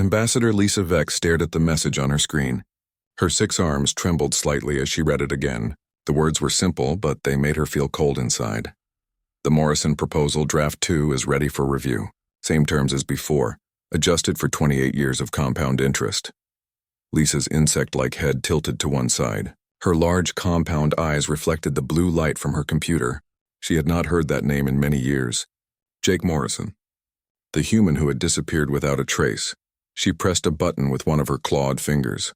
Ambassador Lisa Vex stared at the message on her screen. Her 6 arms trembled slightly as she read it again. The words were simple, but they made her feel cold inside. The Morrison Proposal Draft 2 is ready for review. Same terms as before, adjusted for 28 years of compound interest. Lisa's insect-like head tilted to one side. Her large compound eyes reflected the blue light from her computer. She had not heard that name in many years. Jake Morrison. The human who had disappeared without a trace. She pressed a button with one of her clawed fingers.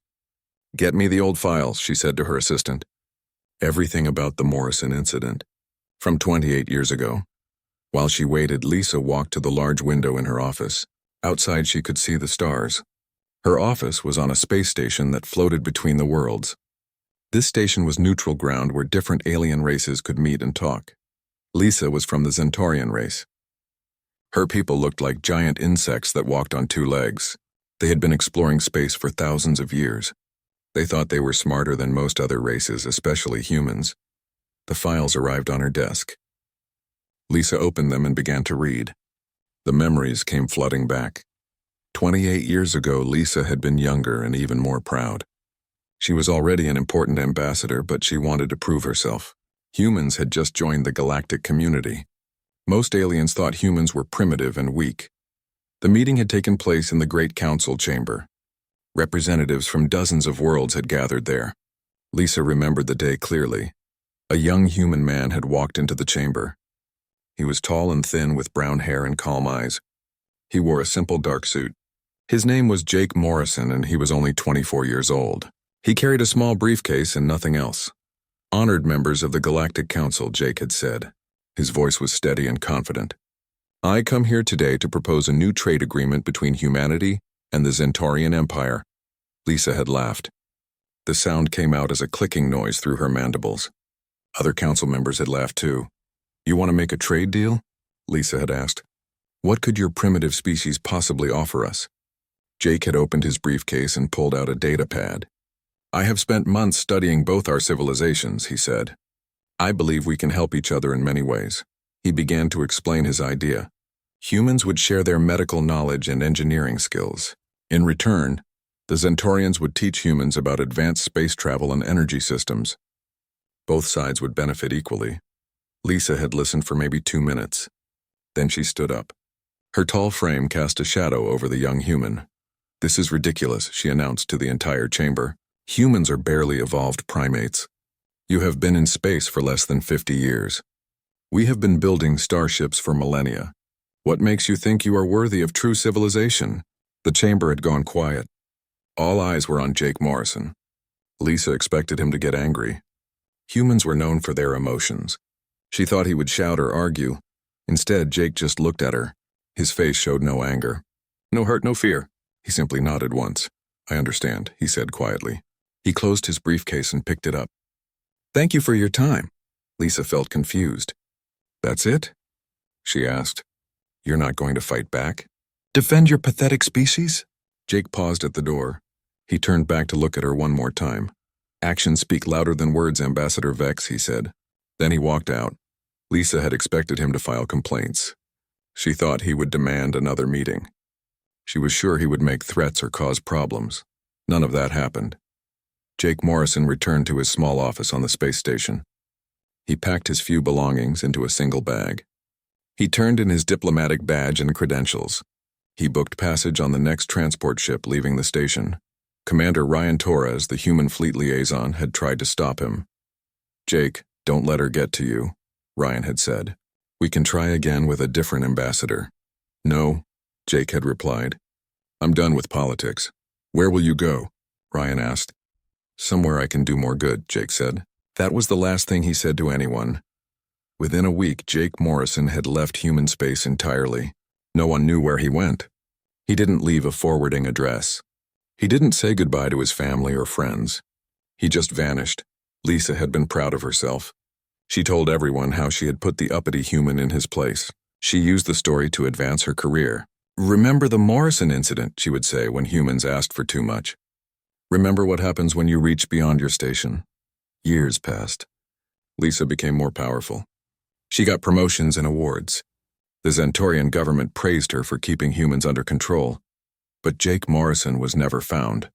"Get me the old files," she said to her assistant. Everything about the Morrison incident. From 28 years ago. While she waited, Lisa walked to the large window in her office. Outside she could see the stars. Her office was on a space station that floated between the worlds. This station was neutral ground where different alien races could meet and talk. Lisa was from the Centaurian race. Her people looked like giant insects that walked on 2 legs. They had been exploring space for thousands of years. They thought they were smarter than most other races, especially humans. The files arrived on her desk. Lisa opened them and began to read. The memories came flooding back. 28 years ago, Lisa had been younger and even more proud. She was already an important ambassador, but she wanted to prove herself. Humans had just joined the galactic community. Most aliens thought humans were primitive and weak. The meeting had taken place in the Great Council Chamber. Representatives from dozens of worlds had gathered there. Lisa remembered the day clearly. A young human man had walked into the chamber. He was tall and thin with brown hair and calm eyes. He wore a simple dark suit. His name was Jake Morrison, and he was only 24 years old. He carried a small briefcase and nothing else. "Honored members of the Galactic Council," Jake had said. His voice was steady and confident. "I come here today to propose a new trade agreement between humanity and the Centaurian Empire." Lisa had laughed. The sound came out as a clicking noise through her mandibles. Other council members had laughed too. "You want to make a trade deal?" Lisa had asked. "What could your primitive species possibly offer us?" Jake had opened his briefcase and pulled out a data pad. "I have spent months studying both our civilizations," he said. "I believe we can help each other in many ways." He began to explain his idea. Humans would share their medical knowledge and engineering skills. In return, the Centaurians would teach humans about advanced space travel and energy systems. Both sides would benefit equally. Lisa had listened for maybe 2 minutes. Then she stood up. Her tall frame cast a shadow over the young human. "This is ridiculous," she announced to the entire chamber. "Humans are barely evolved primates. You have been in space for less than 50 years. We have been building starships for millennia. What makes you think you are worthy of true civilization?" The chamber had gone quiet. All eyes were on Jake Morrison. Lisa expected him to get angry. Humans were known for their emotions. She thought he would shout or argue. Instead, Jake just looked at her. His face showed no anger. "No hurt, no fear." He simply nodded once. "I understand," he said quietly. He closed his briefcase and picked it up. "Thank you for your time." Lisa felt confused. "That's it?" she asked. "You're not going to fight back? Defend your pathetic species?" Jake paused at the door. He turned back to look at her one more time. "Actions speak louder than words, Ambassador Vex," he said. Then he walked out. Lisa had expected him to file complaints. She thought he would demand another meeting. She was sure he would make threats or cause problems. None of that happened. Jake Morrison returned to his small office on the space station. He packed his few belongings into a single bag. He turned in his diplomatic badge and credentials. He booked passage on the next transport ship leaving the station. Commander Ryan Torres, the human fleet liaison, had tried to stop him. "Jake, don't let her get to you," Ryan had said. "We can try again with a different ambassador." "No," Jake had replied. "I'm done with politics." "Where will you go?" Ryan asked. "Somewhere I can do more good," Jake said. That was the last thing he said to anyone. Within a week, Jake Morrison had left human space entirely. No one knew where he went. He didn't leave a forwarding address. He didn't say goodbye to his family or friends. He just vanished. Lisa had been proud of herself. She told everyone how she had put the uppity human in his place. She used the story to advance her career. "Remember the Morrison incident," she would say when humans asked for too much. "Remember what happens when you reach beyond your station." Years passed. Lisa became more powerful. She got promotions and awards. The Centaurian government praised her for keeping humans under control. But Jake Morrison was never found.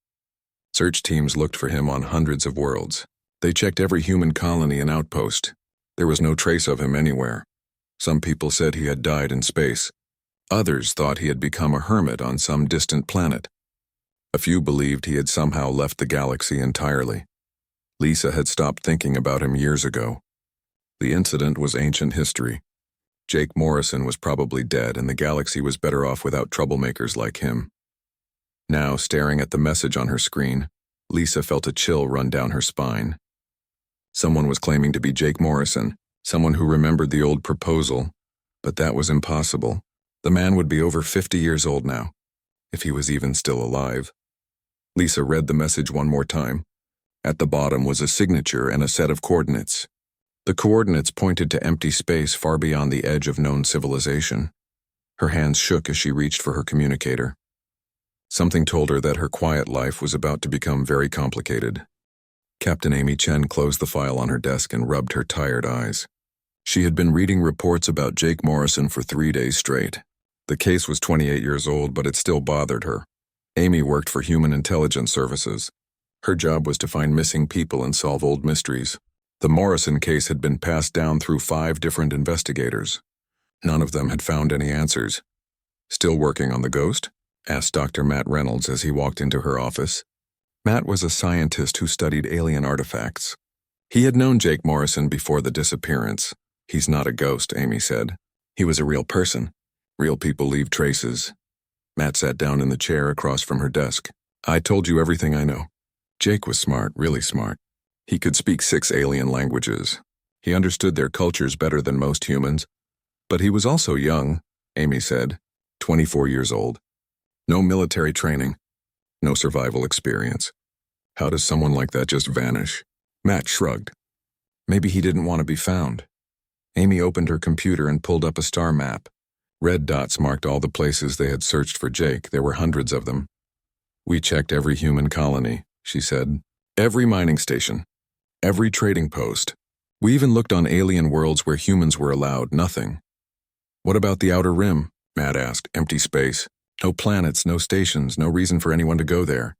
Search teams looked for him on hundreds of worlds. They checked every human colony and outpost. There was no trace of him anywhere. Some people said he had died in space. Others thought he had become a hermit on some distant planet. A few believed he had somehow left the galaxy entirely. Lisa had stopped thinking about him years ago. The incident was ancient history. Jake Morrison was probably dead, and the galaxy was better off without troublemakers like him. Now, staring at the message on her screen, Lisa felt a chill run down her spine. Someone was claiming to be Jake Morrison, someone who remembered the old proposal, but that was impossible. The man would be over 50 years old now, if he was even still alive. Lisa read the message one more time. At the bottom was a signature and a set of coordinates. The coordinates pointed to empty space far beyond the edge of known civilization. Her hands shook as she reached for her communicator. Something told her that her quiet life was about to become very complicated. Captain Amy Chen closed the file on her desk and rubbed her tired eyes. She had been reading reports about Jake Morrison for 3 days straight. The case was 28 years old, but it still bothered her. Amy worked for Human Intelligence Services. Her job was to find missing people and solve old mysteries. The Morrison case had been passed down through 5 different investigators. None of them had found any answers. "Still working on the ghost?" asked Dr. Matt Reynolds as he walked into her office. Matt was a scientist who studied alien artifacts. He had known Jake Morrison before the disappearance. "He's not a ghost," Amy said. "He was a real person. Real people leave traces." Matt sat down in the chair across from her desk. "I told you everything I know." Jake was smart, really smart. He could speak 6 alien languages. He understood their cultures better than most humans. But he was also young, Amy said, 24 years old. No military training, no survival experience. How does someone like that just vanish? Matt shrugged. Maybe he didn't want to be found. Amy opened her computer and pulled up a star map. Red dots marked all the places they had searched for Jake. There were hundreds of them. "We checked every human colony," she said. "Every mining station. Every trading post. We even looked on alien worlds where humans were allowed. Nothing." "What about the outer rim?" Matt asked. "Empty space. No planets, no stations, no reason for anyone to go there."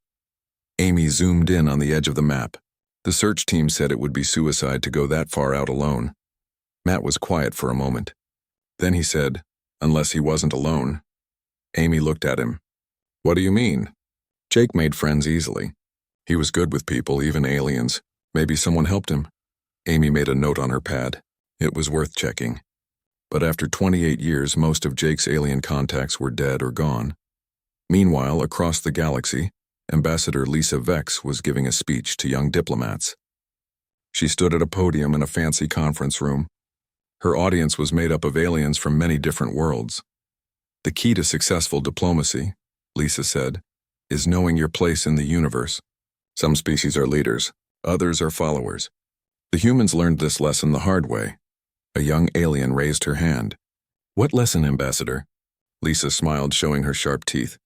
Amy zoomed in on the edge of the map. The search team said it would be suicide to go that far out alone. Matt was quiet for a moment. Then he said, "Unless he wasn't alone." Amy looked at him. "What do you mean?" Jake made friends easily. He was good with people, even aliens. Maybe someone helped him. Amy made a note on her pad. It was worth checking. But after 28 years, most of Jake's alien contacts were dead or gone. Meanwhile, across the galaxy, Ambassador Lisa Vex was giving a speech to young diplomats. She stood at a podium in a fancy conference room. Her audience was made up of aliens from many different worlds. "The key to successful diplomacy," Lisa said, "is knowing your place in the universe. Some species are leaders, others are followers. The humans learned this lesson the hard way." A young alien raised her hand. "What lesson, Ambassador?" Lisa smiled, showing her sharp teeth.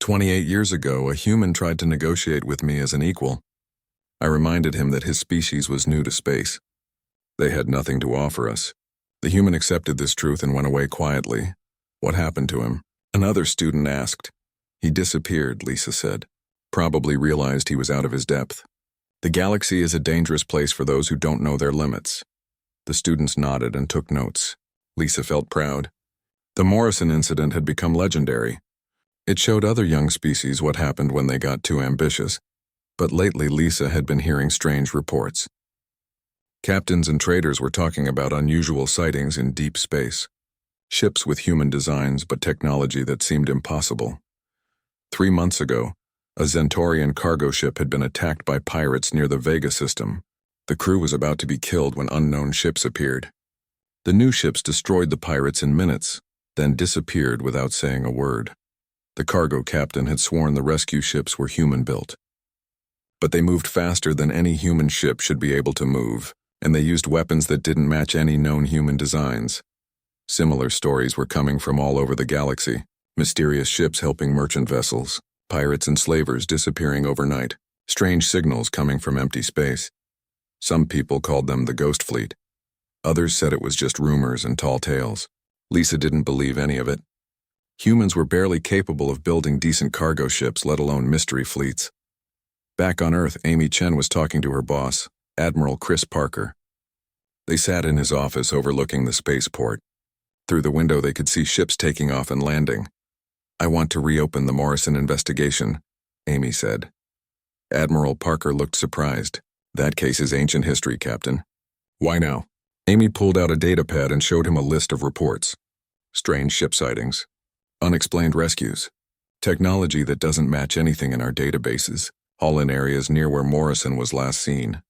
28 years ago, a human tried to negotiate with me as an equal. I reminded him that his species was new to space. They had nothing to offer us. The human accepted this truth and went away quietly. What happened to him? Another student asked. "He disappeared," Lisa said. "Probably realized he was out of his depth. The galaxy is a dangerous place for those who don't know their limits." The students nodded and took notes. Lisa felt proud. The Morrison incident had become legendary. It showed other young species what happened when they got too ambitious. But lately, Lisa had been hearing strange reports. Captains and traders were talking about unusual sightings in deep space. Ships with human designs but technology that seemed impossible. 3 months ago, a Zentaurian cargo ship had been attacked by pirates near the Vega system. The crew was about to be killed when unknown ships appeared. The new ships destroyed the pirates in minutes, then disappeared without saying a word. The cargo captain had sworn the rescue ships were human-built. But they moved faster than any human ship should be able to move, and they used weapons that didn't match any known human designs. Similar stories were coming from all over the galaxy. Mysterious ships helping merchant vessels, pirates and slavers disappearing overnight, strange signals coming from empty space. Some people called them the Ghost Fleet. Others said it was just rumors and tall tales. Lisa didn't believe any of it. Humans were barely capable of building decent cargo ships, let alone mystery fleets. Back on Earth, Amy Chen was talking to her boss, Admiral Chris Parker. They sat in his office overlooking the spaceport. Through the window they could see ships taking off and landing. "I want to reopen the Morrison investigation," Amy said. Admiral Parker looked surprised. "That case is ancient history, Captain." "Why now?" Amy pulled out a datapad and showed him a list of reports. Strange ship sightings. Unexplained rescues. Technology that doesn't match anything in our databases, all in areas near where Morrison was last seen.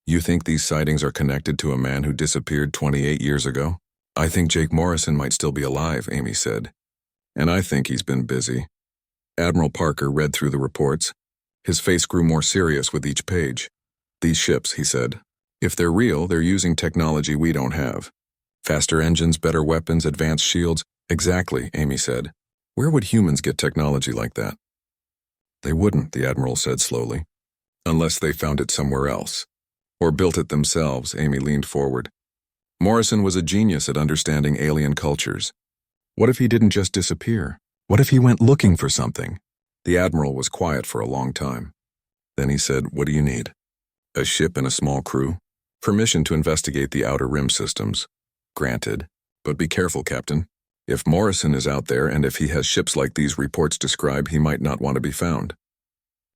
"You think these sightings are connected to a man who disappeared 28 years ago?" "I think Jake Morrison might still be alive," Amy said. "And I think he's been busy." Admiral Parker read through the reports. His face grew more serious with each page. "These ships," he said, "if they're real, they're using technology we don't have. Faster engines, better weapons, advanced shields." "Exactly," Amy said. "Where would humans get technology like that?" "They wouldn't," the Admiral said slowly. "Unless they found it somewhere else. Or built it themselves." Amy leaned forward. "Morrison was a genius at understanding alien cultures. What if he didn't just disappear? What if he went looking for something?" The Admiral was quiet for a long time. Then he said, "What do you need?" "A ship and a small crew. Permission to investigate the Outer Rim systems." "Granted. But be careful, Captain. If Morrison is out there and if he has ships like these reports describe, he might not want to be found."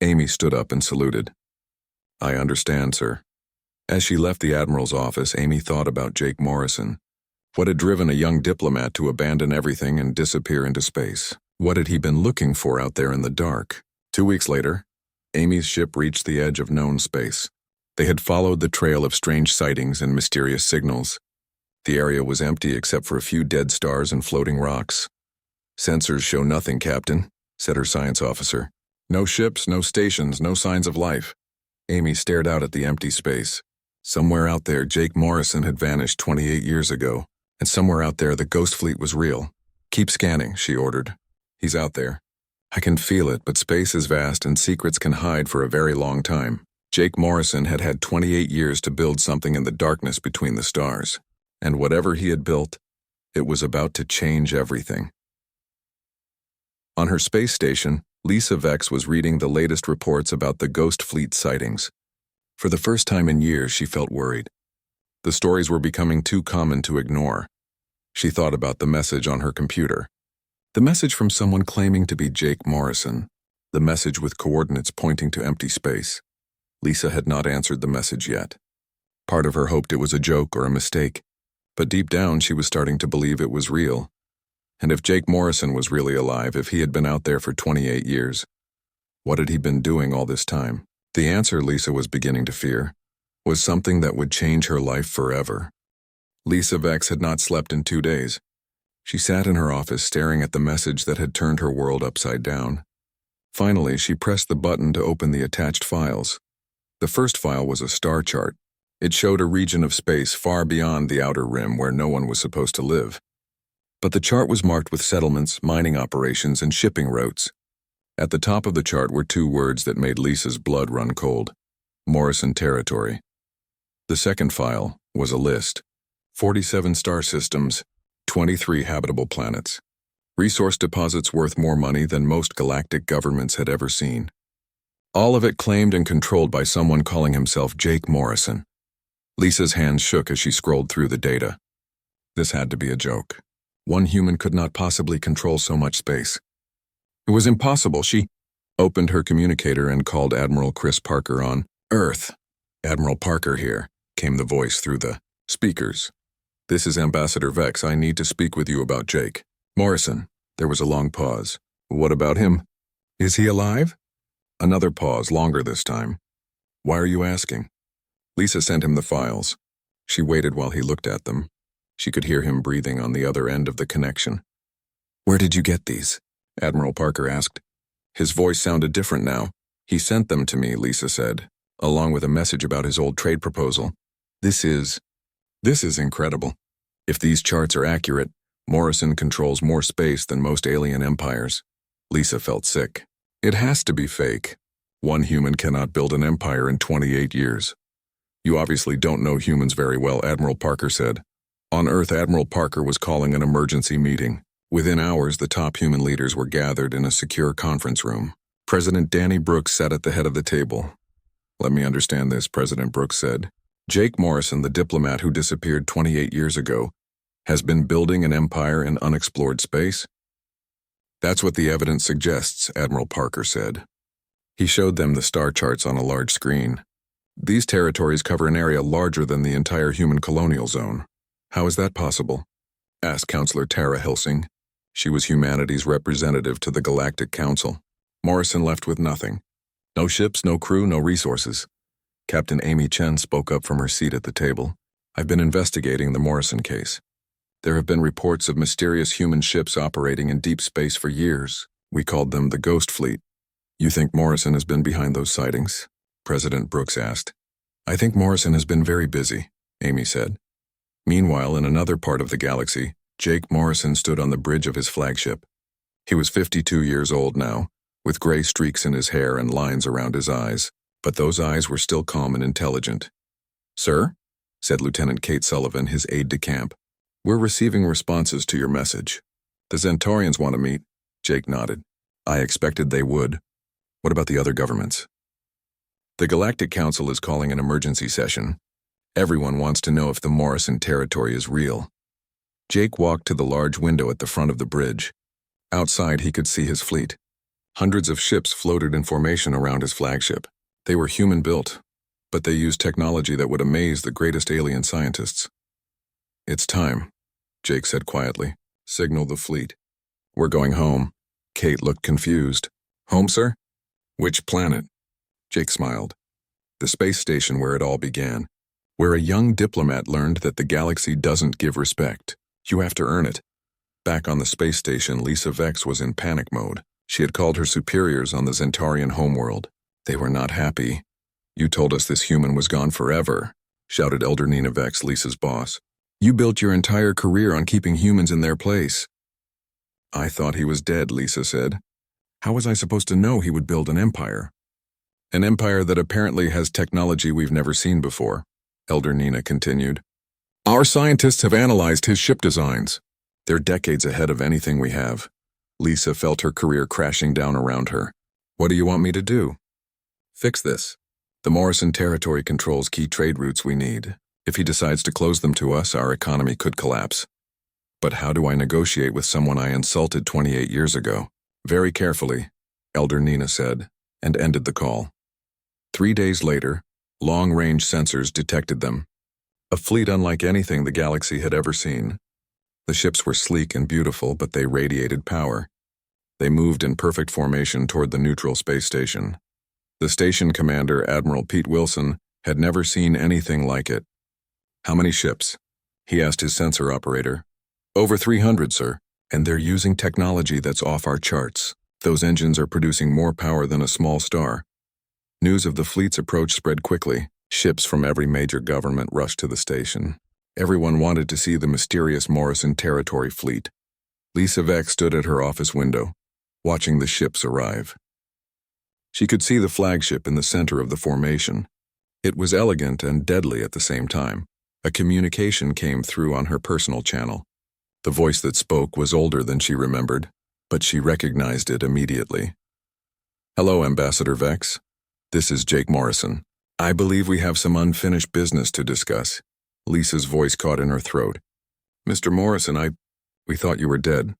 Amy stood up and saluted. "I understand, sir." As she left the Admiral's office, Amy thought about Jake Morrison. What had driven a young diplomat to abandon everything and disappear into space? What had he been looking for out there in the dark? 2 weeks later, Amy's ship reached the edge of known space. They had followed the trail of strange sightings and mysterious signals. The area was empty except for a few dead stars and floating rocks. "Sensors show nothing, Captain," said her science officer. "No ships, no stations, no signs of life." Amy stared out at the empty space. Somewhere out there, Jake Morrison had vanished 28 years ago, and somewhere out there, the ghost fleet was real. "Keep scanning," she ordered. "He's out there. I can feel it, but space is vast and secrets can hide for a very long time." Jake Morrison had had 28 years to build something in the darkness between the stars. And whatever he had built, it was about to change everything. On her space station, Lisa Vex was reading the latest reports about the ghost fleet sightings. For the first time in years, she felt worried. The stories were becoming too common to ignore. She thought about the message on her computer. The message from someone claiming to be Jake Morrison. The message with coordinates pointing to empty space. Lisa had not answered the message yet. Part of her hoped it was a joke or a mistake. But deep down, she was starting to believe it was real. And if Jake Morrison was really alive, if he had been out there for 28 years, what had he been doing all this time? The answer, Lisa was beginning to fear, was something that would change her life forever. Lisa Vex had not slept in 2 days. She sat in her office staring at the message that had turned her world upside down. Finally, she pressed the button to open the attached files. The first file was a star chart. It showed a region of space far beyond the outer rim where no one was supposed to live. But the chart was marked with settlements, mining operations, and shipping routes. At the top of the chart were 2 words that made Lisa's blood run cold: Morrison Territory. The second file was a list: 47 star systems, 23 habitable planets. Resource deposits worth more money than most galactic governments had ever seen. All of it claimed and controlled by someone calling himself Jake Morrison. Lisa's hands shook as she scrolled through the data. This had to be a joke. One human could not possibly control so much space. It was impossible. She opened her communicator and called Admiral Chris Parker on Earth. "Admiral Parker here," came the voice through the speakers. "This is Ambassador Vex. I need to speak with you about Jake Morrison." There was a long pause. "What about him? Is he alive?" Another pause, longer this time. "Why are you asking?" Lisa sent him the files. She waited while he looked at them. She could hear him breathing on the other end of the connection. "Where did you get these?" Admiral Parker asked. His voice sounded different now. "He sent them to me," Lisa said, along with a message about his old trade proposal. This is incredible. If these charts are accurate, Morrison controls more space than most alien empires." Lisa felt sick. It has to be fake. One human cannot build an empire in 28 years. "You obviously don't know humans very well," Admiral Parker said. On Earth, Admiral Parker was calling an emergency meeting. Within hours, the top human leaders were gathered in a secure conference room. President Danny Brooks sat at the head of the table. "Let me understand this," President Brooks said. "Jake Morrison, the diplomat who disappeared 28 years ago, has been building an empire in unexplored space?" "That's what the evidence suggests," Admiral Parker said. He showed them the star charts on a large screen. "These territories cover an area larger than the entire human colonial zone." "How is that possible?" asked Counselor Tara Hilsing. She was humanity's representative to the Galactic Council. Morrison left with nothing. No ships, no crew, no resources. Captain Amy Chen spoke up from her seat at the table. "I've been investigating the Morrison case. There have been reports of mysterious human ships operating in deep space for years. We called them the Ghost Fleet." "You think Morrison has been behind those sightings?" President Brooks asked. "I think Morrison has been very busy," Amy said. Meanwhile, in another part of the galaxy, Jake Morrison stood on the bridge of his flagship. He was 52 years old now, with gray streaks in his hair and lines around his eyes, but those eyes were still calm and intelligent. "Sir?" said Lieutenant Kate Sullivan, his aide-de-camp. "We're receiving responses to your message. The Centaurians want to meet." Jake nodded. "I expected they would. What about the other governments?" "The Galactic Council is calling an emergency session. Everyone wants to know if the Morrison territory is real." Jake walked to the large window at the front of the bridge. Outside, he could see his fleet. Hundreds of ships floated in formation around his flagship. They were human-built, but they used technology that would amaze the greatest alien scientists. "It's time," Jake said quietly. "Signal the fleet." "We're going home." Kate looked confused. "Home, sir? Which planet?" Jake smiled. "The space station where it all began. Where a young diplomat learned that the galaxy doesn't give respect. You have to earn it." Back on the space station, Lisa Vex was in panic mode. She had called her superiors on the Centaurian homeworld. They were not happy. "You told us this human was gone forever," shouted Elder Nina Vex, Lisa's boss. "You built your entire career on keeping humans in their place." "I thought he was dead," Lisa said. "How was I supposed to know he would build an empire?" "An empire that apparently has technology we've never seen before," Elder Nina continued. "Our scientists have analyzed his ship designs. They're decades ahead of anything we have." Lisa felt her career crashing down around her. "What do you want me to do?" "Fix this. The Morrison territory controls key trade routes we need. If he decides to close them to us, our economy could collapse." "But how do I negotiate with someone I insulted 28 years ago?" "Very carefully," Elder Nina said, and ended the call. 3 days later, long-range sensors detected them. A fleet unlike anything the galaxy had ever seen. The ships were sleek and beautiful, but they radiated power. They moved in perfect formation toward the neutral space station. The station commander, Admiral Pete Wilson, had never seen anything like it. "How many ships?" he asked his sensor operator. "Over 300, sir, and they're using technology that's off our charts. Those engines are producing more power than a small star." News of the fleet's approach spread quickly. Ships from every major government rushed to the station. Everyone wanted to see the mysterious Morrison territory fleet. Lisa Vex stood at her office window, watching the ships arrive. She could see the flagship in the center of the formation. It was elegant and deadly at the same time. A communication came through on her personal channel. The voice that spoke was older than she remembered, but she recognized it immediately. "Hello, Ambassador Vex. This is Jake Morrison. I believe we have some unfinished business to discuss." Lisa's voice caught in her throat. "Mr. Morrison, we thought you were dead."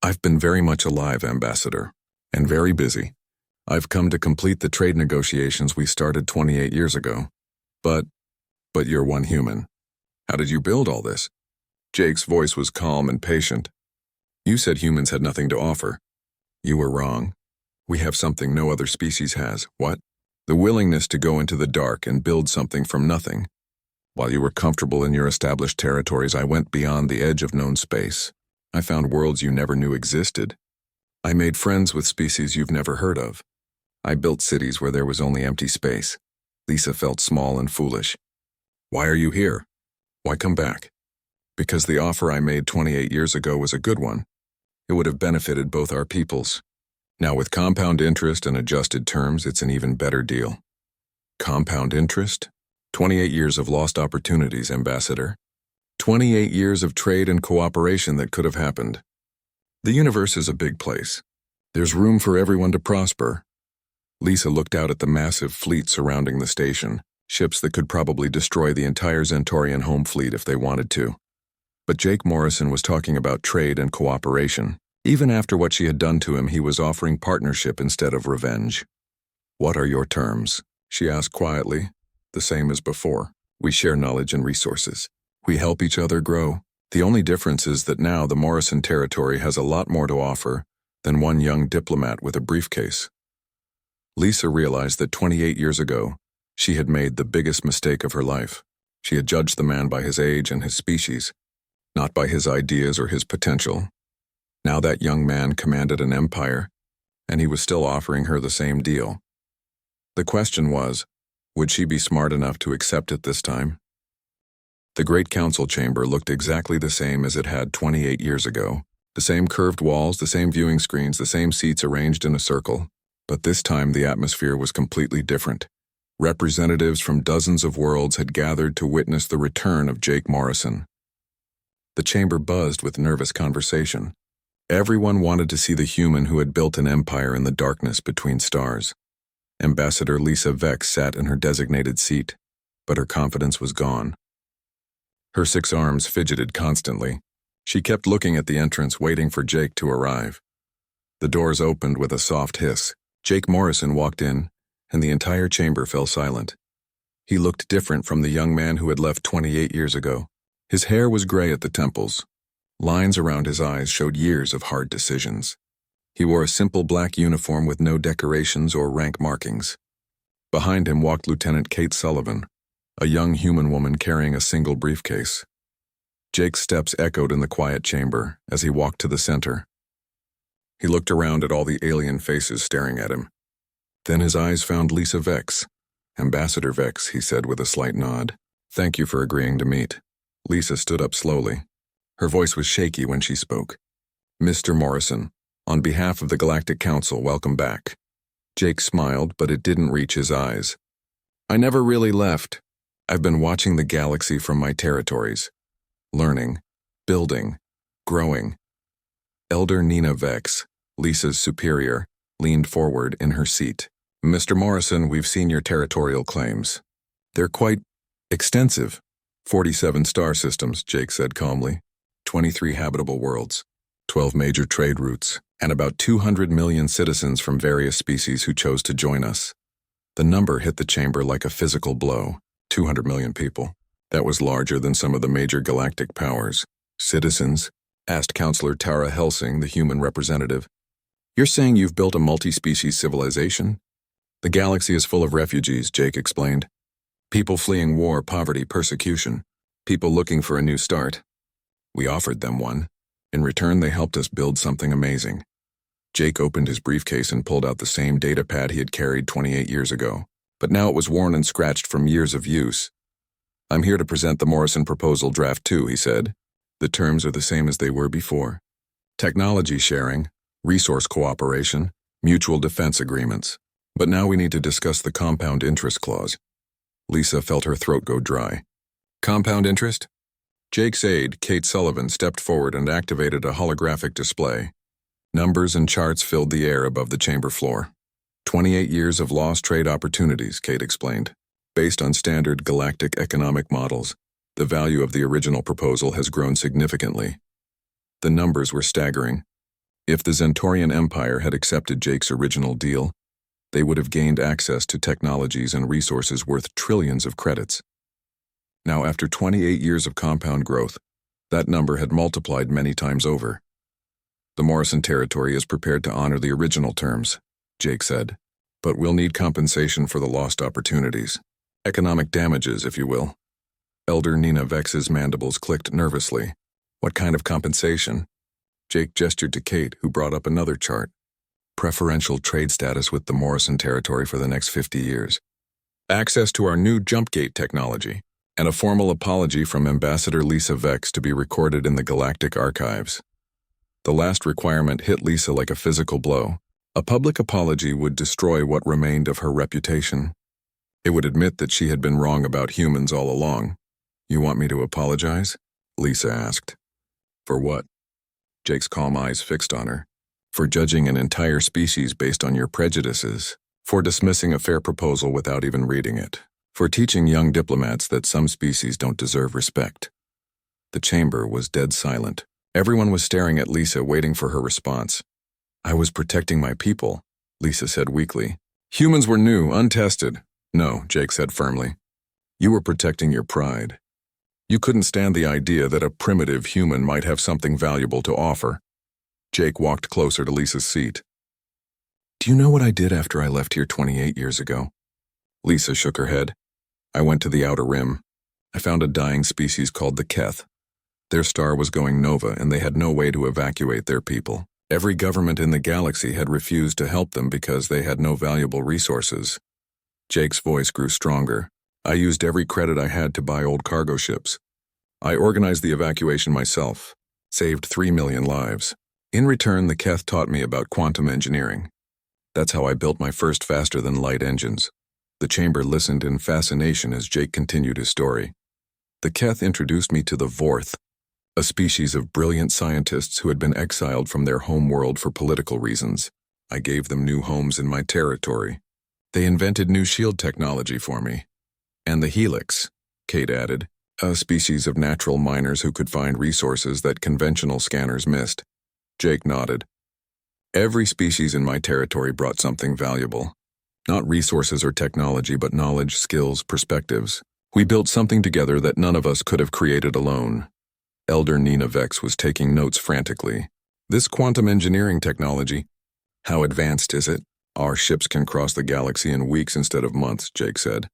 "I've been very much alive, Ambassador, and very busy. I've come to complete the trade negotiations we started 28 years ago. But you're one human. How did you build all this?" Jake's voice was calm and patient. "You said humans had nothing to offer. You were wrong. We have something no other species has." "What?" "The willingness to go into the dark and build something from nothing. While you were comfortable in your established territories, I went beyond the edge of known space. I found worlds you never knew existed. I made friends with species you've never heard of. I built cities where there was only empty space." Lisa felt small and foolish. "Why are you here? Why come back?" "Because the offer I made 28 years ago was a good one. It would have benefited both our peoples. Now with compound interest and adjusted terms, it's an even better deal." "Compound interest?" 28 years of lost opportunities, Ambassador. 28 years of trade and cooperation that could have happened. The universe is a big place. There's room for everyone to prosper. Lisa looked out at the massive fleet surrounding the station, ships that could probably destroy the entire Zentorian home fleet if they wanted to. But Jake Morrison was talking about trade and cooperation. Even after what she had done to him, he was offering partnership instead of revenge. "What are your terms?" she asked quietly. "The same as before. We share knowledge and resources. We help each other grow. The only difference is that now the Morrison territory has a lot more to offer than one young diplomat with a briefcase." Lisa realized that 28 years ago, she had made the biggest mistake of her life. She had judged the man by his age and his species, not by his ideas or his potential. Now that young man commanded an empire, and he was still offering her the same deal. The question was, would she be smart enough to accept it this time? The Great Council chamber looked exactly the same as it had 28 years ago. The same curved walls, the same viewing screens, the same seats arranged in a circle. But this time the atmosphere was completely different. Representatives from dozens of worlds had gathered to witness the return of Jake Morrison. The chamber buzzed with nervous conversation. Everyone wanted to see the human who had built an empire in the darkness between stars. Ambassador Lisa Vex sat in her designated seat, but her confidence was gone. Her 6 arms fidgeted constantly. She kept looking at the entrance, waiting for Jake to arrive. The doors opened with a soft hiss. Jake Morrison walked in, and the entire chamber fell silent. He looked different from the young man who had left 28 years ago. His hair was gray at the temples. Lines around his eyes showed years of hard decisions. He wore a simple black uniform with no decorations or rank markings. Behind him walked Lieutenant Kate Sullivan, a young human woman carrying a single briefcase. Jake's steps echoed in the quiet chamber as he walked to the center. He looked around at all the alien faces staring at him. Then his eyes found Lisa Vex. "Ambassador Vex," he said with a slight nod. "Thank you for agreeing to meet." Lisa stood up slowly. Her voice was shaky when she spoke. "Mr. Morrison, on behalf of the Galactic Council, welcome back." Jake smiled, but it didn't reach his eyes. "I never really left. I've been watching the galaxy from my territories. Learning, building, growing." Elder Nina Vex, Lisa's superior, leaned forward in her seat. "Mr. Morrison, we've seen your territorial claims. They're quite extensive." 47 star systems, Jake said calmly. 23 habitable worlds, 12 major trade routes, and about 200 million citizens from various species who chose to join us. The number hit the chamber like a physical blow. 200 million people. That was larger than some of the major galactic powers. "Citizens?" asked Counselor Tara Helsing, the human representative. "You're saying you've built a multi-species civilization?" "The galaxy is full of refugees," Jake explained. "People fleeing war, poverty, persecution. People looking for a new start. We offered them one. In return, they helped us build something amazing." Jake opened his briefcase and pulled out the same data pad he had carried 28 years ago. But now it was worn and scratched from years of use. "I'm here to present the Morrison Proposal Draft 2, he said. "The terms are the same as they were before. Technology sharing, resource cooperation, mutual defense agreements. But now we need to discuss the compound interest clause." Lisa felt her throat go dry. "Compound interest?" Jake's aide, Kate Sullivan, stepped forward and activated a holographic display. Numbers and charts filled the air above the chamber floor. 28 years of lost trade opportunities, Kate explained. Based on standard galactic economic models, the value of the original proposal has grown significantly. The numbers were staggering. If the Zentorian Empire had accepted Jake's original deal, they would have gained access to technologies and resources worth trillions of credits. Now, after 28 years of compound growth, that number had multiplied many times over. "The Morrison territory is prepared to honor the original terms," Jake said, "but we'll need compensation for the lost opportunities. Economic damages, if you will." Elder Nina Vex's mandibles clicked nervously. "What kind of compensation?" Jake gestured to Kate, who brought up another chart. "Preferential trade status with the Morrison territory for the next 50 years. Access to our new jump gate technology, and a formal apology from Ambassador Lisa Vex to be recorded in the Galactic Archives." The last requirement hit Lisa like a physical blow. A public apology would destroy what remained of her reputation. It would admit that she had been wrong about humans all along. "You want me to apologize?" Lisa asked. "For what?" Jake's calm eyes fixed on her. For judging an entire species based on your prejudices. For dismissing a fair proposal without even reading it. For teaching young diplomats that some species don't deserve respect. The chamber was dead silent. Everyone was staring at Lisa, waiting for her response. I was protecting my people, Lisa said weakly. Humans were new, untested. No, Jake said firmly. You were protecting your pride. You couldn't stand the idea that a primitive human might have something valuable to offer. Jake walked closer to Lisa's seat. Do you know what I did after I left here 28 years ago? Lisa shook her head. I went to the outer rim. I found a dying species called the Keth. Their star was going nova and they had no way to evacuate their people. Every government in the galaxy had refused to help them because they had no valuable resources. Jake's voice grew stronger. I used every credit I had to buy old cargo ships. I organized the evacuation myself, saved 3 million lives. In return, the Keth taught me about quantum engineering. That's how I built my first faster-than-light engines. The chamber listened in fascination as Jake continued his story. The Keth introduced me to the Vorth, a species of brilliant scientists who had been exiled from their home world for political reasons. I gave them new homes in my territory. They invented new shield technology for me. And the Helix, Kate added, a species of natural miners who could find resources that conventional scanners missed. Jake nodded. Every species in my territory brought something valuable. Not resources or technology, but knowledge, skills, perspectives. We built something together that none of us could have created alone. Elder Nina Vex was taking notes frantically. This quantum engineering technology, how advanced is it? Our ships can cross the galaxy in weeks instead of months, Jake said.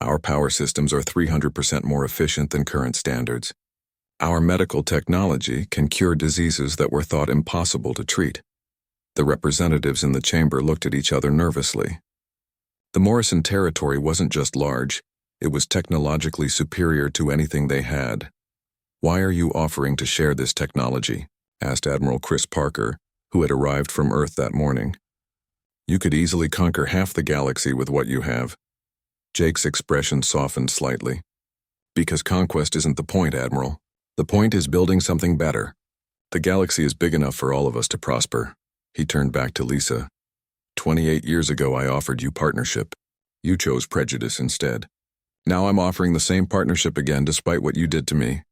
Our power systems are 300% more efficient than current standards. Our medical technology can cure diseases that were thought impossible to treat. The representatives in the chamber looked at each other nervously. The Morrison territory wasn't just large, it was technologically superior to anything they had. Why are you offering to share this technology? Asked Admiral Chris Parker, who had arrived from Earth that morning. You could easily conquer half the galaxy with what you have. Jake's expression softened slightly. Because conquest isn't the point, Admiral. The point is building something better. The galaxy is big enough for all of us to prosper. He turned back to Lisa. 28 years ago I offered you partnership. You chose prejudice instead. Now I'm offering the same partnership again despite what you did to me.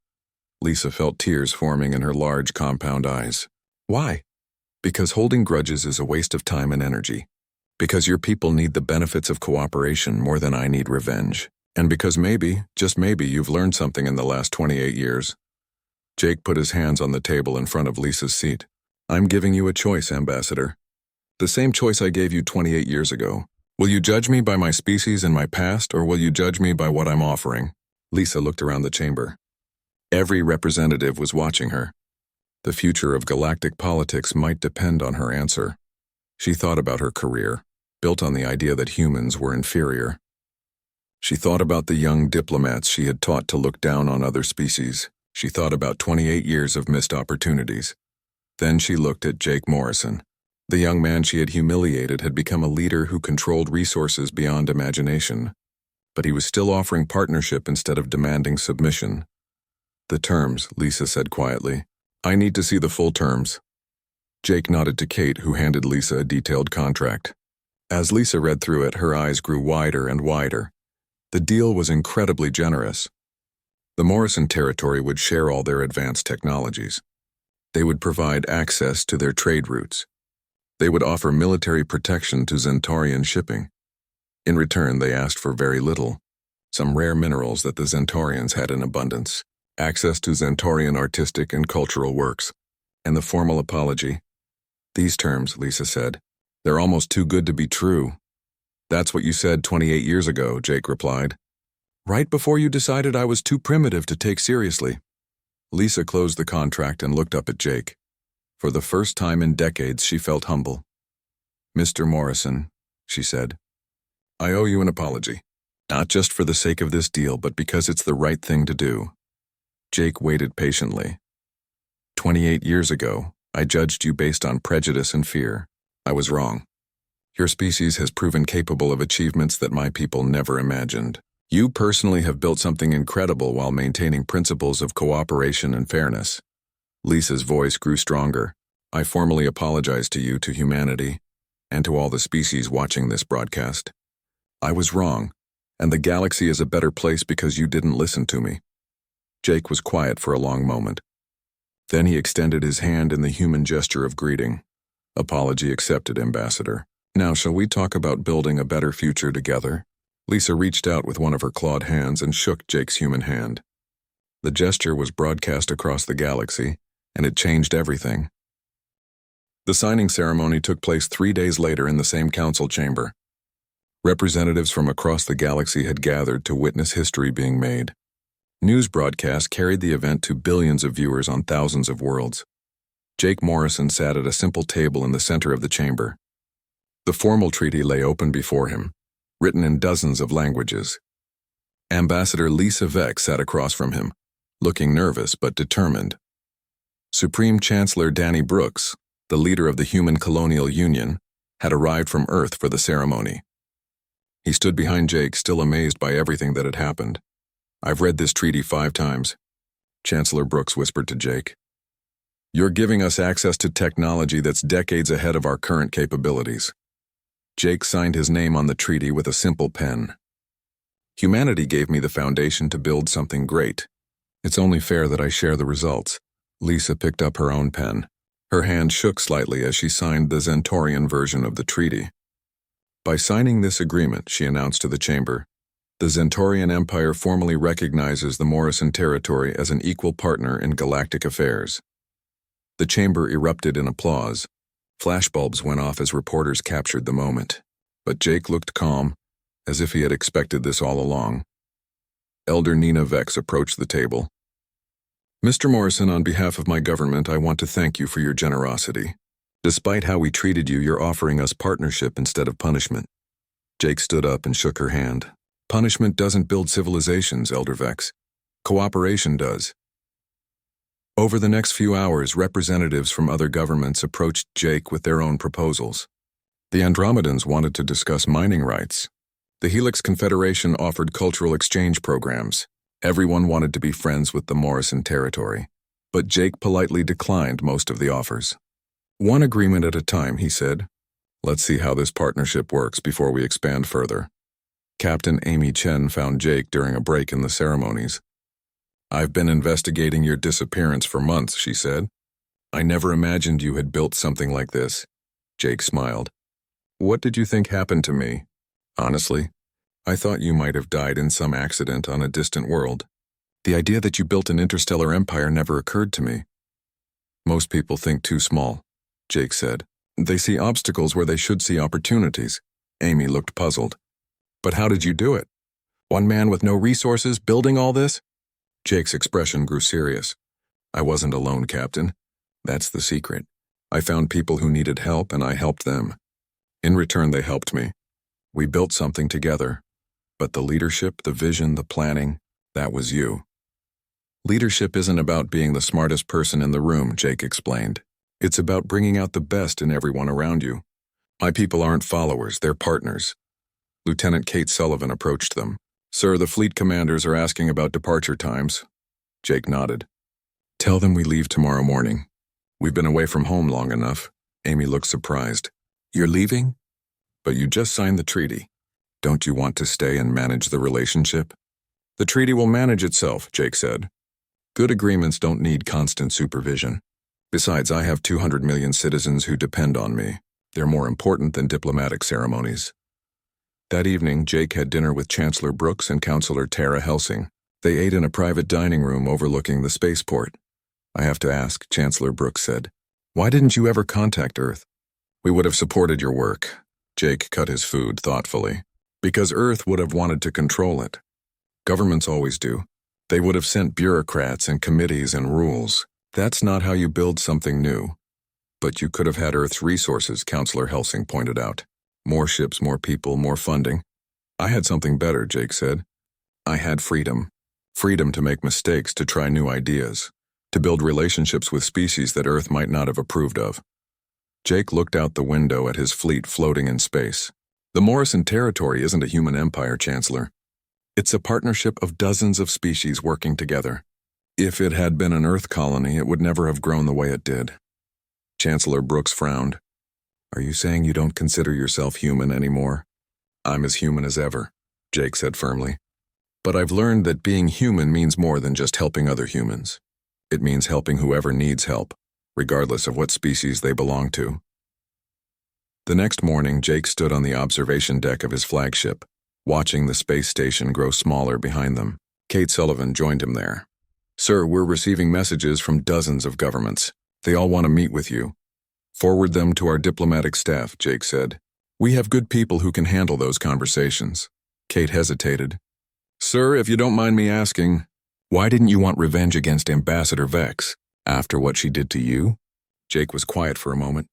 Lisa felt tears forming in her large compound eyes. Why? Because holding grudges is a waste of time and energy. Because your people need the benefits of cooperation more than I need revenge. And because maybe, just maybe, you've learned something in the last 28 years. Jake put his hands on the table in front of Lisa's seat. I'm giving you a choice, Ambassador. The same choice I gave you 28 years ago. Will you judge me by my species and my past, or will you judge me by what I'm offering? Lisa looked around the chamber. Every representative was watching her. The future of galactic politics might depend on her answer. She thought about her career, built on the idea that humans were inferior. She thought about the young diplomats she had taught to look down on other species. She thought about 28 years of missed opportunities. Then she looked at Jake Morrison. The young man she had humiliated had become a leader who controlled resources beyond imagination. But he was still offering partnership instead of demanding submission. The terms, Lisa said quietly. I need to see the full terms. Jake nodded to Kate, who handed Lisa a detailed contract. As Lisa read through it, her eyes grew wider and wider. The deal was incredibly generous. The Morrison territory would share all their advanced technologies. They would provide access to their trade routes. They would offer military protection to Zentaurian shipping. In return, they asked for very little. Some rare minerals that the Zentaurians had in abundance. Access to Zentaurian artistic and cultural works. And the formal apology. These terms, Lisa said. They're almost too good to be true. That's what you said 28 years ago, Jake replied. Right before you decided I was too primitive to take seriously. Lisa closed the contract and looked up at Jake. For the first time in decades, she felt humble. Mr. Morrison, she said, I owe you an apology. Not just for the sake of this deal, but because it's the right thing to do. Jake waited patiently. 28 years ago, I judged you based on prejudice and fear. I was wrong. Your species has proven capable of achievements that my people never imagined. You personally have built something incredible while maintaining principles of cooperation and fairness. Lisa's voice grew stronger. I formally apologize to you, to humanity, and to all the species watching this broadcast. I was wrong, and the galaxy is a better place because you didn't listen to me. Jake was quiet for a long moment. Then he extended his hand in the human gesture of greeting. Apology accepted, Ambassador. Now shall we talk about building a better future together? Lisa reached out with one of her clawed hands and shook Jake's human hand. The gesture was broadcast across the galaxy, and it changed everything. The signing ceremony took place 3 days later in the same council chamber. Representatives from across the galaxy had gathered to witness history being made. News broadcasts carried the event to billions of viewers on thousands of worlds. Jake Morrison sat at a simple table in the center of the chamber. The formal treaty lay open before him, written in dozens of languages. Ambassador Lisa Vex sat across from him, looking nervous but determined. Supreme Chancellor Danny Brooks, the leader of the Human Colonial Union, had arrived from Earth for the ceremony. He stood behind Jake, still amazed by everything that had happened. I've read this treaty 5 times, Chancellor Brooks whispered to Jake. You're giving us access to technology that's decades ahead of our current capabilities. Jake signed his name on the treaty with a simple pen. Humanity gave me the foundation to build something great. It's only fair that I share the results. Lisa picked up her own pen. Her hand shook slightly as she signed the Zentorian version of the treaty. By signing this agreement, she announced to the chamber, the Zentorian Empire formally recognizes the Morrison territory as an equal partner in galactic affairs. The chamber erupted in applause. Flashbulbs went off as reporters captured the moment. But Jake looked calm, as if he had expected this all along. Elder Nina Vex approached the table. Mr. Morrison, on behalf of my government, I want to thank you for your generosity. Despite how we treated you, you're offering us partnership instead of punishment. Jake stood up and shook her hand. Punishment doesn't build civilizations, Elder Vex. Cooperation does. Over the next few hours, representatives from other governments approached Jake with their own proposals. The Andromedans wanted to discuss mining rights. The Helix Confederation offered cultural exchange programs. Everyone wanted to be friends with the Morrison territory. But Jake politely declined most of the offers. One agreement at a time, he said. Let's see how this partnership works before we expand further. Captain Amy Chen found Jake during a break in the ceremonies. I've been investigating your disappearance for months, she said. I never imagined you had built something like this. Jake smiled. What did you think happened to me? Honestly, I thought you might have died in some accident on a distant world. The idea that you built an interstellar empire never occurred to me. Most people think too small, Jake said. They see obstacles where they should see opportunities. Amy looked puzzled. But how did you do it? One man with no resources building all this? Jake's expression grew serious. I wasn't alone, Captain. That's the secret. I found people who needed help and I helped them. In return, they helped me. We built something together. But the leadership, the vision, the planning, that was you. Leadership isn't about being the smartest person in the room, Jake explained. It's about bringing out the best in everyone around you. My people aren't followers, they're partners. Lieutenant Kate Sullivan approached them. Sir, the fleet commanders are asking about departure times. Jake nodded. Tell them we leave tomorrow morning. We've been away from home long enough. Amy looked surprised. You're leaving? But you just signed the treaty. Don't you want to stay and manage the relationship? The treaty will manage itself, Jake said. Good agreements don't need constant supervision. Besides, I have 200 million citizens who depend on me. They're more important than diplomatic ceremonies. That evening, Jake had dinner with Chancellor Brooks and Counselor Tara Helsing. They ate in a private dining room overlooking the spaceport. I have to ask, Chancellor Brooks said. Why didn't you ever contact Earth? We would have supported your work. Jake cut his food thoughtfully. Because Earth would have wanted to control it. Governments always do. They would have sent bureaucrats and committees and rules. That's not how you build something new. But you could have had Earth's resources, Counselor Helsing pointed out. More ships, more people, more funding. I had something better, Jake said. I had freedom. Freedom to make mistakes, to try new ideas, to build relationships with species that Earth might not have approved of. Jake looked out the window at his fleet floating in space. The Morrison territory isn't a human empire, Chancellor. It's a partnership of dozens of species working together. If it had been an Earth colony, it would never have grown the way it did. Chancellor Brooks frowned. Are you saying you don't consider yourself human anymore? I'm as human as ever, Jake said firmly. But I've learned that being human means more than just helping other humans. It means helping whoever needs help, regardless of what species they belong to. The next morning, Jake stood on the observation deck of his flagship, watching the space station grow smaller behind them. Kate Sullivan joined him there. Sir, we're receiving messages from dozens of governments. They all want to meet with you. Forward them to our diplomatic staff, Jake said. We have good people who can handle those conversations. Kate hesitated. Sir, if you don't mind me asking, why didn't you want revenge against Ambassador Vex after what she did to you? Jake was quiet for a moment.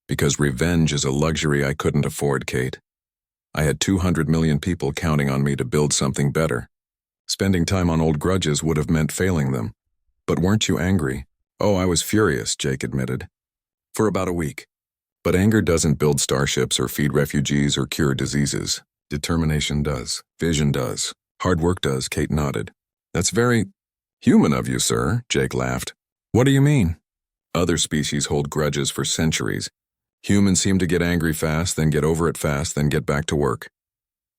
Because revenge is a luxury I couldn't afford, Kate. I had 200 million people counting on me to build something better. Spending time on old grudges would have meant failing them. But weren't you angry? Oh, I was furious, Jake admitted. For about a week. But anger doesn't build starships or feed refugees or cure diseases. Determination does. Vision does. Hard work does, Kate nodded. That's very human of you, sir, Jake laughed. What do you mean? Other species hold grudges for centuries. Humans seem to get angry fast, then get over it fast, then get back to work.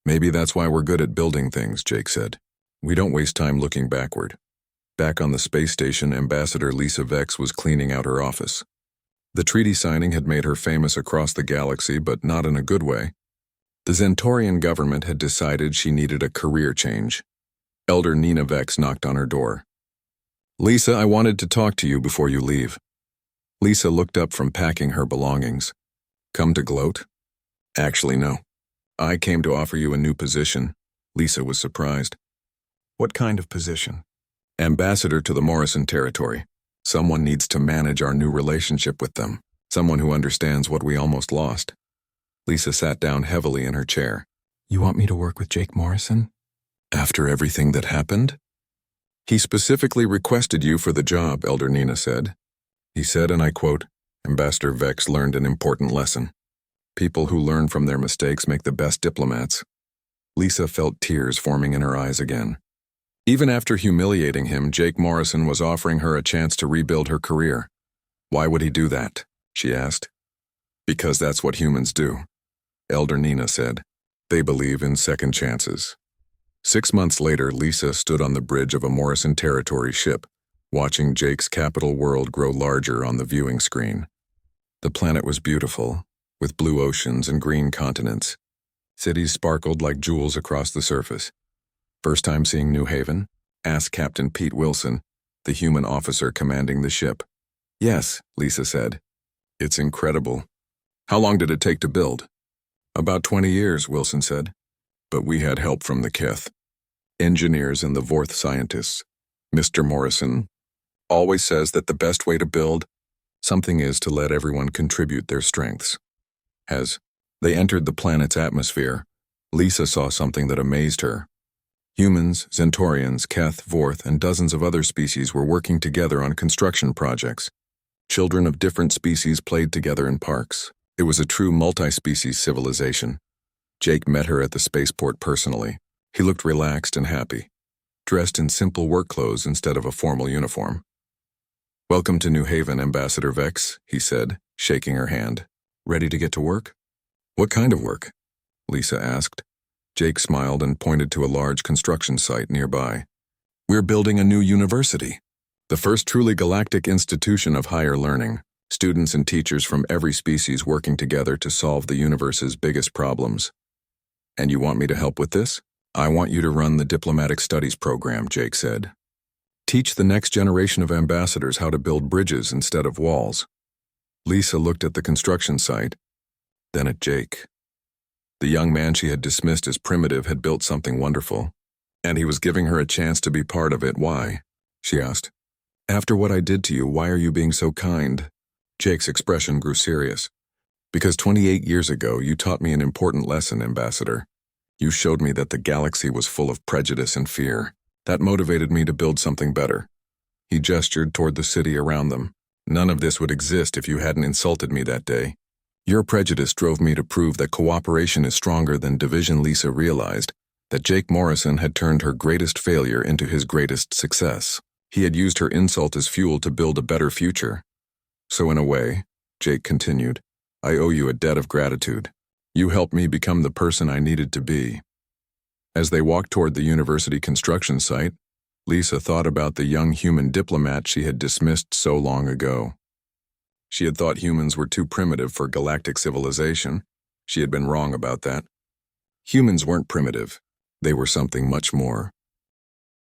Maybe that's why we're good at building things, Jake said. We don't waste time looking backward. Back on the space station, Ambassador Lisa Vex was cleaning out her office. The treaty signing had made her famous across the galaxy, but not in a good way. The Zentorian government had decided she needed a career change. Elder Nina Vex knocked on her door. Lisa, I wanted to talk to you before you leave. Lisa looked up from packing her belongings. Come to gloat? Actually, no. I came to offer you a new position. Lisa was surprised. What kind of position? Ambassador to the Morrison territory. Someone needs to manage our new relationship with them. Someone who understands what we almost lost. Lisa sat down heavily in her chair. You want me to work with Jake Morrison? After everything that happened? He specifically requested you for the job, Elder Nina said. He said, and I quote, Ambassador Vex learned an important lesson. People who learn from their mistakes make the best diplomats. Lisa felt tears forming in her eyes again. Even after humiliating him, Jake Morrison was offering her a chance to rebuild her career. Why would he do that? She asked. Because that's what humans do, Elder Nina said. They believe in second chances. 6 months later, Lisa stood on the bridge of a Morrison territory ship, watching Jake's capital world grow larger on the viewing screen. The planet was beautiful, with blue oceans and green continents. Cities sparkled like jewels across the surface. First time seeing New Haven? Asked Captain Pete Wilson, the human officer commanding the ship. Yes, Lisa said. It's incredible. How long did it take to build? About 20 years, Wilson said. But we had help from the Keth. Engineers and the Vorth scientists. Mr. Morrison always says that the best way to build something is to let everyone contribute their strengths. As they entered the planet's atmosphere, Lisa saw something that amazed her. Humans, Zentorians, Keth, Vorth, and dozens of other species were working together on construction projects. Children of different species played together in parks. It was a true multi-species civilization. Jake met her at the spaceport personally. He looked relaxed and happy, dressed in simple work clothes instead of a formal uniform. Welcome to New Haven, Ambassador Vex, he said, shaking her hand. Ready to get to work? What kind of work? Lisa asked. Jake smiled and pointed to a large construction site nearby. We're building a new university. The first truly galactic institution of higher learning. Students and teachers from every species working together to solve the universe's biggest problems. And you want me to help with this? I want you to run the diplomatic studies program, Jake said. Teach the next generation of ambassadors how to build bridges instead of walls. Lisa looked at the construction site, then at Jake. The young man she had dismissed as primitive had built something wonderful, and he was giving her a chance to be part of it. Why? She asked. After what I did to you, why are you being so kind? Jake's expression grew serious. Because 28 years ago, you taught me an important lesson, Ambassador. You showed me that the galaxy was full of prejudice and fear. That motivated me to build something better. He gestured toward the city around them. None of this would exist if you hadn't insulted me that day. Your prejudice drove me to prove that cooperation is stronger than division. Lisa realized that Jake Morrison had turned her greatest failure into his greatest success. He had used her insult as fuel to build a better future. So in a way, Jake continued, I owe you a debt of gratitude. You helped me become the person I needed to be. As they walked toward the university construction site, Lisa thought about the young human diplomat she had dismissed so long ago. She had thought humans were too primitive for galactic civilization. She had been wrong about that. Humans weren't primitive. They were something much more.